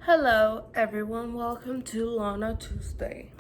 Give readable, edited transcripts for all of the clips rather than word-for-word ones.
Hello everyone, welcome to Lana Tuesday.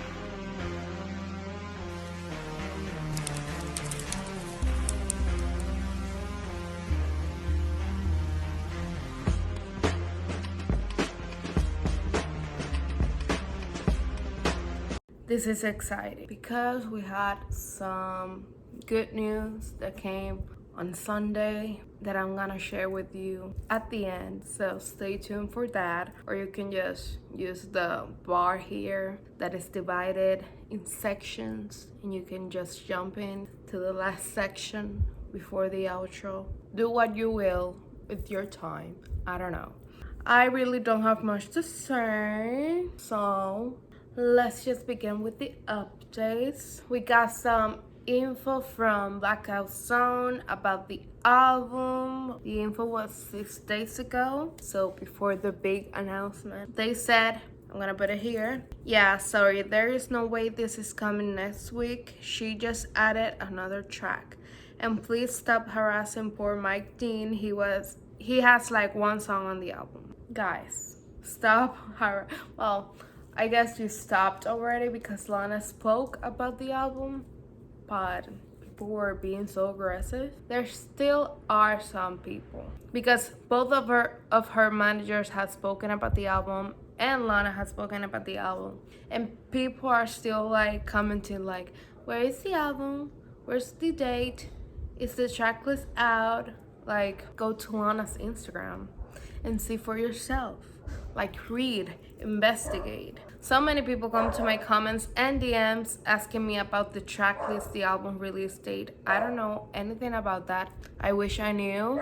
This is exciting because we had some good news that came on Sunday that I'm gonna share with you at the end, so stay tuned for that. Or you can just use the bar here that is divided in sections and you can just jump in to the last section before the outro. Do what you will with your time. I don't know. I really don't have much to say, so let's just begin with the updates. We got some info from BlackoutZone about the album. The info was 6 days ago, so before the big announcement. They said, I'm gonna put it here. Yeah, sorry, there is no way this is coming next week. She just added another track. And please stop harassing poor Mike Dean. He has like one song on the album. Guys, stop well, I guess you stopped already because Lana spoke about the album, but people were being so aggressive. There still are some people because both of her managers have spoken about the album and Lana has spoken about the album, and people are still like commenting like, where is the album? Where's the date? Is the tracklist out? Like, go to Lana's Instagram and see for yourself. Like, read, investigate. So many people come to my comments and DMs asking me about the track list, the album release date. I don't know anything about that. I wish I knew.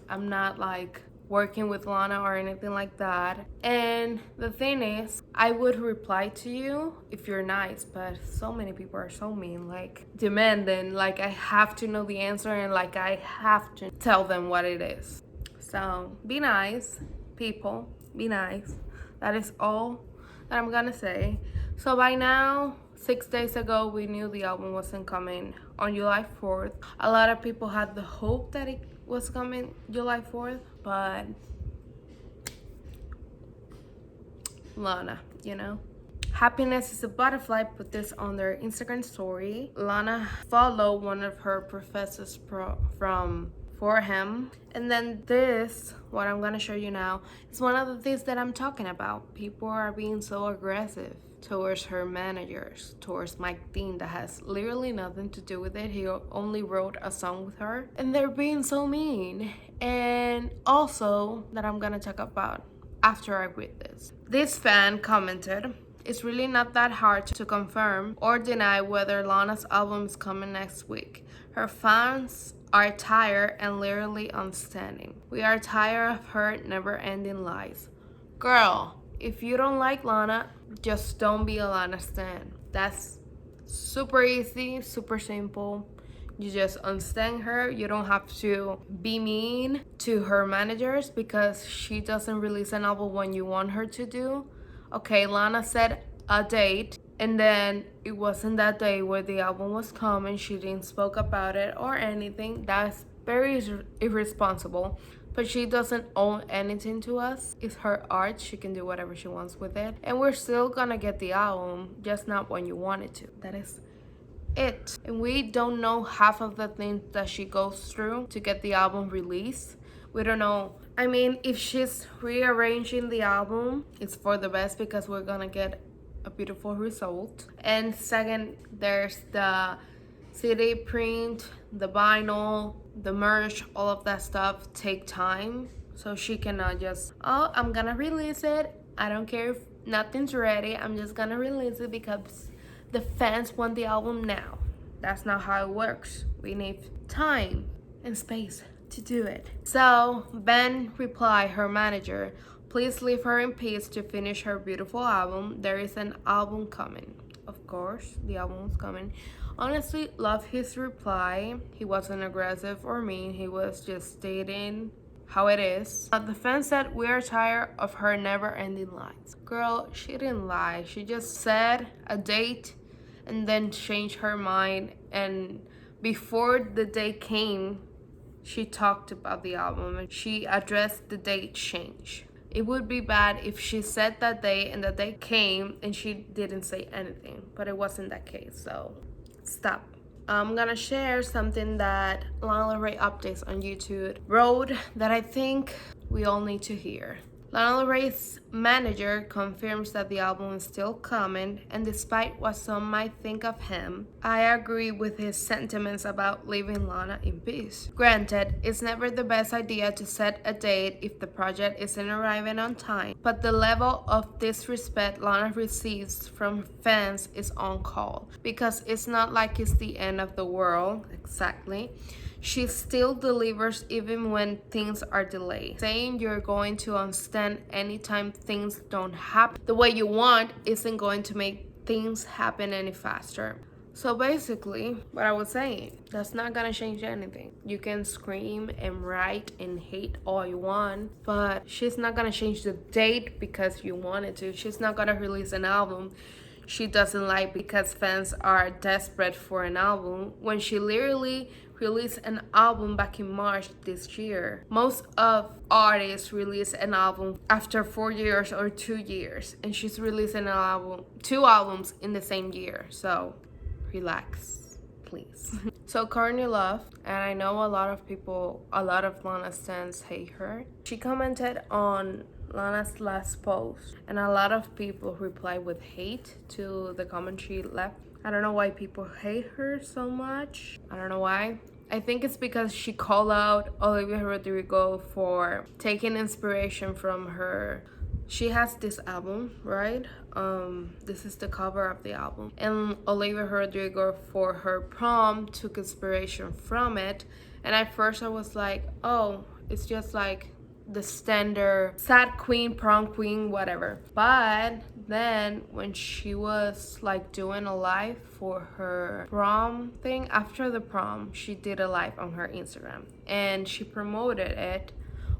I'm not like working with Lana or anything like that. And the thing is, I would reply to you if you're nice, but so many people are so mean, like demanding, like I have to know the answer and like I have to tell them what it is. So be nice, people, be nice. That is all that I'm gonna say. So by now, 6 days ago, we knew the album wasn't coming on July 4th. A lot of people had the hope that it was coming July 4th, but Lana, you know. Happiness is a Butterfly put this on their Instagram story. Lana followed one of her professors from Fordham. And then this, what I'm gonna show you now, is one of the things that I'm talking about. People are being so aggressive towards her managers, towards Mike Dean, that has literally nothing to do with it. He only wrote a song with her. And they're being so mean. And also, that I'm gonna talk about after I read this. This fan commented, it's really not that hard to confirm or deny whether Lana's album is coming next week. Her fans are tired and literally unstanding. We are tired of her never-ending lies. Girl, if you don't like Lana, just don't be a Lana stan. That's super easy, super simple. You just unstand her. You don't have to be mean to her managers because she doesn't release an album when you want her to do. Okay, Lana said a date, and then it wasn't that day where the album was coming. She didn't spoke about it or anything. That's very irresponsible. But she doesn't own anything to us. It's her art. She can do whatever she wants with it. And we're still gonna get the album, just not when you want it to. That is it. And we don't know half of the things that she goes through to get the album released. We don't know. I mean, if she's rearranging the album, it's for the best because we're gonna get a beautiful result. And second, there's the CD print, the vinyl, the merch, all of that stuff take time. So she cannot just, oh, I'm gonna release it. I don't care if nothing's ready. I'm just gonna release it because the fans want the album now. That's not how it works. We need time and space to do it. So Ben replied, her manager, please leave her in peace to finish her beautiful album. There is an album coming. Of course, the album is coming. Honestly, love his reply. He wasn't aggressive or mean. He was just stating how it is. The fans said we are tired of her never-ending lies. Girl, she didn't lie. She just said a date and then changed her mind. And before the day came, she talked about the album and she addressed the date change. It would be bad if she said that day and that day came and she didn't say anything, but it wasn't that case, so stop. I'm gonna share something that Lana Del Rey updates on YouTube wrote that I think we all need to hear. Lana Del Rey's manager confirms that the album is still coming, and despite what some might think of him, I agree with his sentiments about leaving Lana in peace. Granted, it's never the best idea to set a date if the project isn't arriving on time, but the level of disrespect Lana receives from fans is on call, because it's not like it's the end of the world, exactly. She still delivers even when things are delayed. Saying you're going to understand anytime things don't happen the way you want isn't going to make things happen any faster. So basically, what I was saying, that's not gonna change anything. You can scream and write and hate all you want, but she's not gonna change the date because you wanted to. She's not gonna release an album she doesn't like because fans are desperate for an album when she literally released an album back in March this year. Most of artists release an album after 4 years or 2 years, and she's releasing two albums in the same year. So relax, please. So Courtney Love, and I know a lot of Lana stans hate her. She commented on Lana's last post, and a lot of people replied with hate to the comment she left. I don't know why people hate her so much. I don't know why. I think it's because she called out Olivia Rodrigo for taking inspiration from her. She has this album, right? This is the cover of the album. And Olivia Rodrigo, for her prom, took inspiration from it. And at first I was like, oh, it's just like the standard sad queen, prom queen, whatever. But then when she was like doing a live for her prom thing, after the prom, she did a live on her Instagram. And she promoted it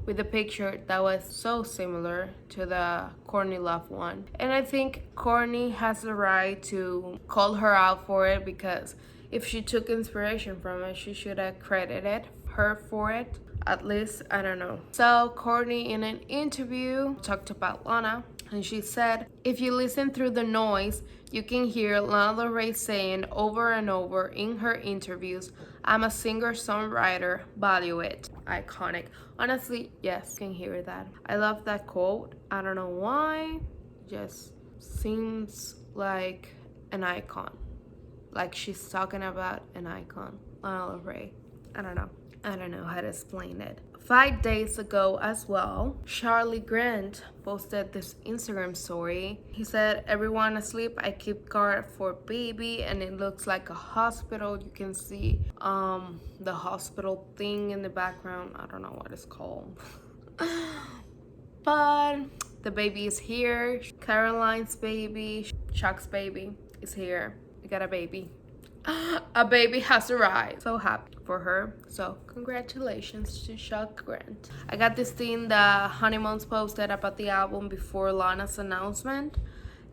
with a picture that was so similar to the Courtney Love one. And I think Courtney has the right to call her out for it, because if she took inspiration from it, she should have credited her for it. At least, I don't know. So Courtney in an interview talked about Lana, and she said, if you listen through the noise, you can hear Lana Del Rey saying over and over in her interviews, I'm a singer-songwriter, value it. Iconic. Honestly, yes, you can hear that. I love that quote. I don't know why. Just seems like an icon. Like she's talking about an icon. Lana Del Rey. I don't know how to explain it. 5 days ago as well, Charlie Grant posted this Instagram story. He said, everyone asleep, I keep guard for baby, and it looks like a hospital. You can see the hospital thing in the background. I don't know what it's called. But the baby is here. Caroline's baby, Chuck's baby is here. We got a baby. A baby has arrived. So happy for her. So congratulations to Chuck Grant. I got this thing the Honeymoons posted about the album before Lana's announcement,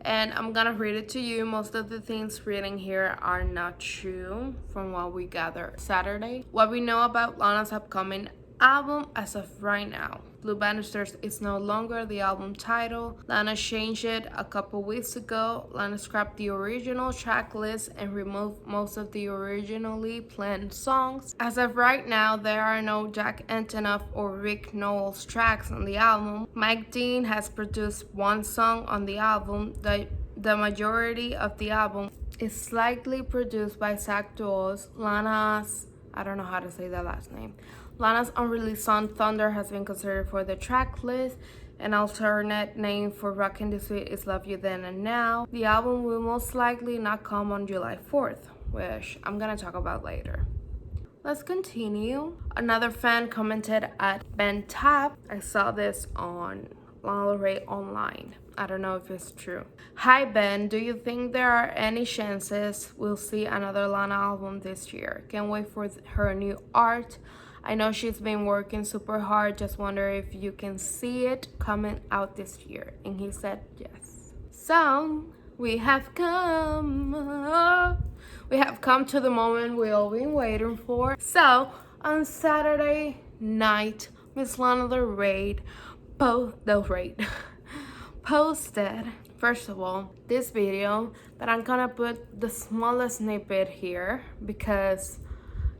and I'm gonna read it to you. Most of the things written here are not true from what we gathered Saturday. What we know about Lana's upcoming album as of right now. Blue Banisters is no longer the album title. Lana changed it a couple weeks ago. Lana scrapped the original track list and removed most of the originally planned songs. As of right now, there are no Jack Antonoff or Rick Knowles tracks on the album. Mike Dean has produced one song on the album. The majority of the album is slightly produced by Zach Duos. Lana's, I don't know how to say that last name. Lana's unreleased song Thunder has been considered for the track list. An alternate name for Rockin' the Sweet is Love You Then and Now. The album will most likely not come on July 4th, which I'm gonna talk about later. Let's continue. Another fan commented at Ben Tap. I saw this on Lana Del Rey online. I don't know if it's true. Hi Ben, do you think there are any chances we'll see another Lana album this year? Can't wait for her new art. I know she's been working super hard. Just wonder if you can see it coming out this year. And he said yes. So we have come to the moment we all been waiting for. So on Saturday night, Miss Lana Del Rey posted, first of all, this video, but I'm gonna put the smallest snippet here because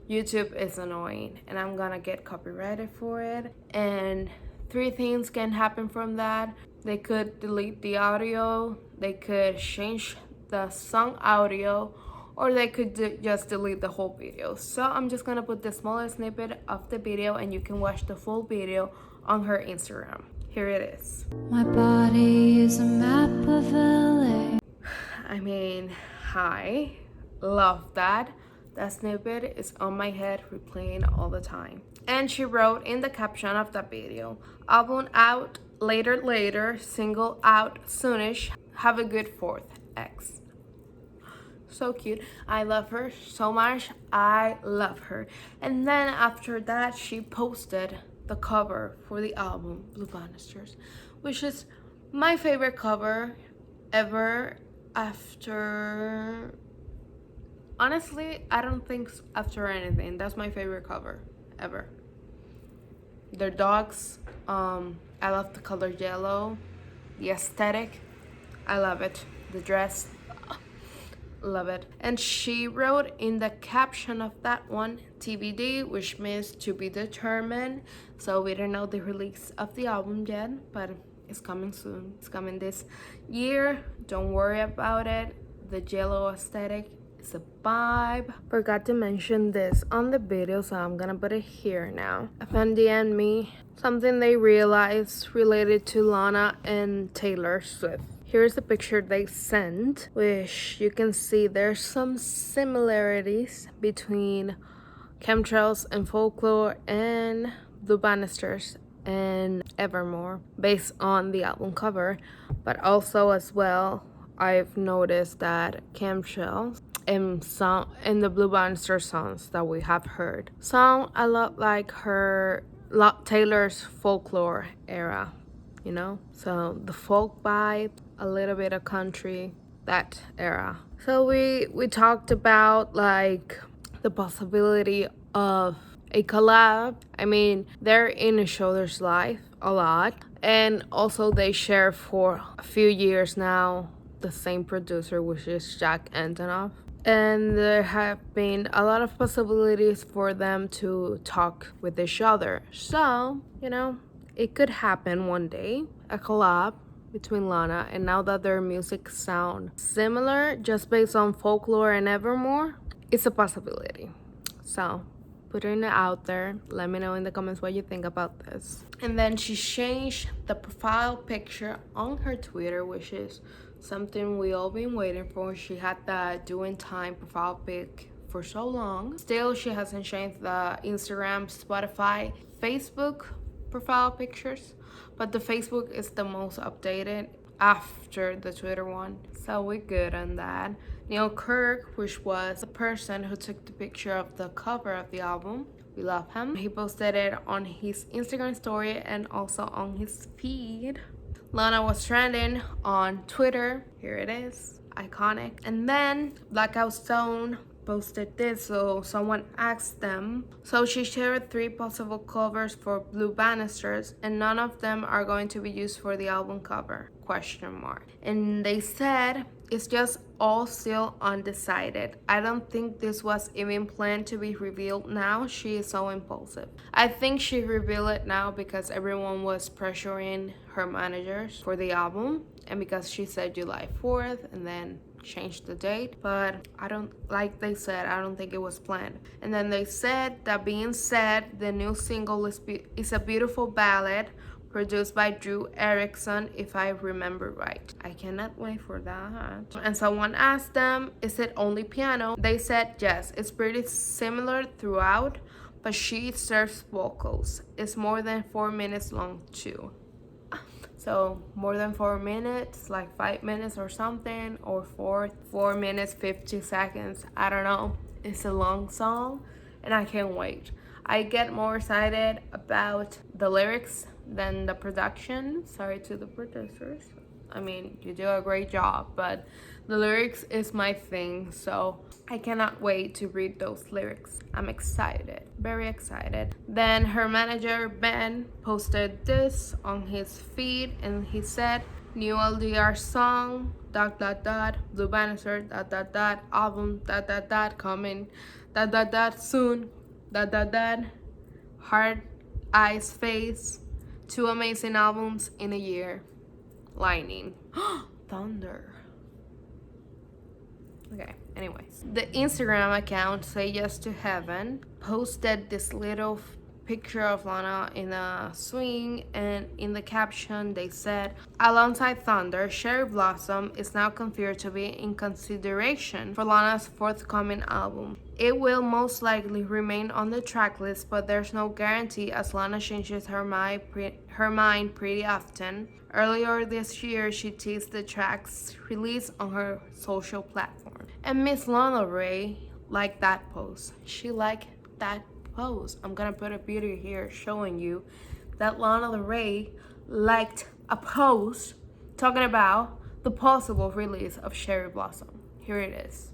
YouTube is annoying and I'm gonna get copyrighted for it. And three things can happen from that. They could delete the audio, they could change the song audio, or they could just delete the whole video. So I'm just gonna put the smallest snippet of the video and you can watch the full video on her Instagram. Here it is. My body is a map of LA. I mean, hi, love that. That snippet is on my head, replaying all the time. And she wrote in the caption of that video, album out later, single out soonish, have a good 4th, X. So cute. I love her so much. I love her. And then after that, she posted the cover for the album Blue Banisters, which is my favorite cover ever. After, honestly, I don't think after anything, that's my favorite cover ever. Their dogs, I love the color yellow, the aesthetic, I love it. The dress, love it. And she wrote in the caption of that one, TBD, which means to be determined. So we don't know the release of the album yet, but it's coming soon. It's coming this year. Don't worry about it. The yellow aesthetic is a vibe. Forgot to mention this on the video, so I'm gonna put it here now. A fan DM'd me something they realized related to Lana and Taylor Swift. Here's the picture they sent, which you can see there's some similarities between Chemtrails and Folklore and Blue Banisters and Evermore based on the album cover. But also as well, I've noticed that Chemtrails and the Blue Banisters songs that we have heard sound a lot like Taylor's Folklore era, you know? So the folk vibe, a little bit of country, that era. So we talked about like the possibility of a collab. I mean, they're in each other's life a lot, and also they share for a few years now the same producer, which is Jack Antonoff. And there have been a lot of possibilities for them to talk with each other. So, you know, it could happen one day, a collab between Lana, and now that their music sound similar just based on Folklore and Evermore, it's a possibility. So putting it out there, let me know in the comments what you think about this. And then she changed the profile picture on her Twitter, which is something we all been waiting for. She had the doing time profile pic for so long. Still, she hasn't changed the Instagram, Spotify, Facebook profile pictures, but the Facebook is the most updated after the Twitter one, so we're good on that. Krug, which was the person who took the picture of the cover of the album, we love him. He posted it on his Instagram story and also on his feed. Lana was trending on Twitter. Here it is, iconic. And then BlackoutZone posted this, so someone asked them. So she shared 3 possible covers for Blue Banisters, and none of them are going to be used for the album cover, ? And they said it's just all still undecided. I don't think this was even planned to be revealed now. She is so impulsive. I think she revealed it now because everyone was pressuring her managers for the album, and because she said July 4th and then changed the date. But I don't, like they said, I don't think it was planned. And then they said, that being said, the new single is a beautiful ballad produced by Drew Erickson, if I remember right. I cannot wait for that. And someone asked them, is it only piano? They said yes, it's pretty similar throughout, but she serves vocals. It's more than 4 minutes long too. So more than 4 minutes, like 5 minutes or something, or 4 minutes 50 seconds, I don't know. It's a long song and I can't wait. I get more excited about the lyrics than the production. Sorry to the producers. I mean, you do a great job, but the lyrics is my thing, so I cannot wait to read those lyrics. I'm excited, very excited. Then her manager, Ben, posted this on his feed and he said, new LDR song, ... Blue Banisters, ... album, ... coming, ... soon, ... Heart, Eyes, Face, 2 amazing albums in a year. Lightning. Thunder. Okay, anyways. The Instagram account Say Yes to Heaven posted this little picture of Lana in a swing, and in the caption they said, alongside Thunder, Cherry Blossom is now confirmed to be in consideration for Lana's forthcoming album. It will most likely remain on the tracklist, but there's no guarantee as Lana changes her mind pretty often. Earlier this year, she teased the track's release on her social platform. And Miss Lana Ray liked that post. She liked that post. I'm gonna put a video here showing you that Lana Ray liked a post talking about the possible release of Cherry Blossom. Here it is.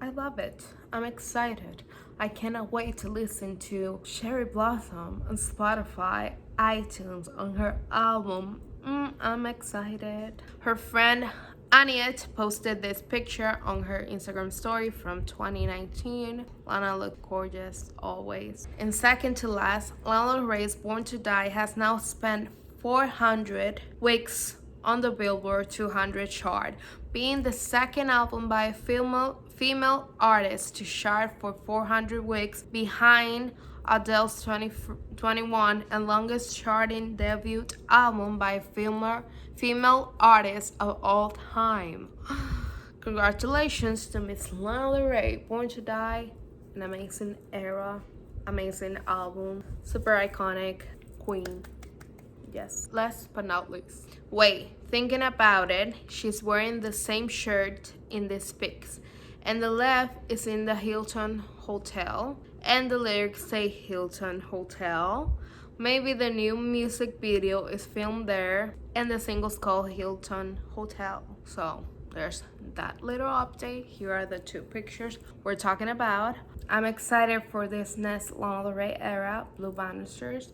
I love it. I'm excited. I cannot wait to listen to Cherry Blossom on Spotify, iTunes, on her album. I'm excited. Her friend Aniette posted this picture on her Instagram story from 2019. Lana looked gorgeous always. And second to last, Lana Ray's Born to Die has now spent 400 weeks on the Billboard 200 chart, being the second album by a female artist to chart for 400 weeks, behind Adele's 2021 and longest charting debut album by a female artist of all time. Congratulations to Miss Lana Ray, Born to Die, an amazing era, amazing album, super iconic, queen. Yes. Last but not least. Wait, thinking about it, she's wearing the same shirt in this pics. And the left is in the Hilton Hotel. And the lyrics say Hilton Hotel. Maybe the new music video is filmed there. And the single's called Hilton Hotel. So there's that little update. Here are the 2 pictures we're talking about. I'm excited for this next Lana Del Rey era, Blue Banisters.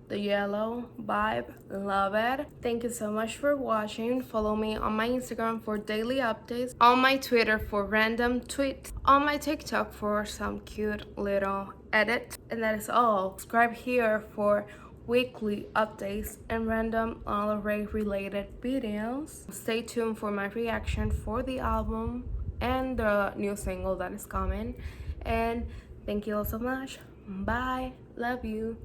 The yellow vibe, love it. Thank you so much for watching. Follow me on my Instagram for daily updates, on my Twitter for random tweets, on my TikTok for some cute little edits, and that is all. Subscribe here for weekly updates and random Lana Del Rey related videos. Stay tuned for my reaction for the album and the new single that is coming. And thank you all so much. Bye. Love you.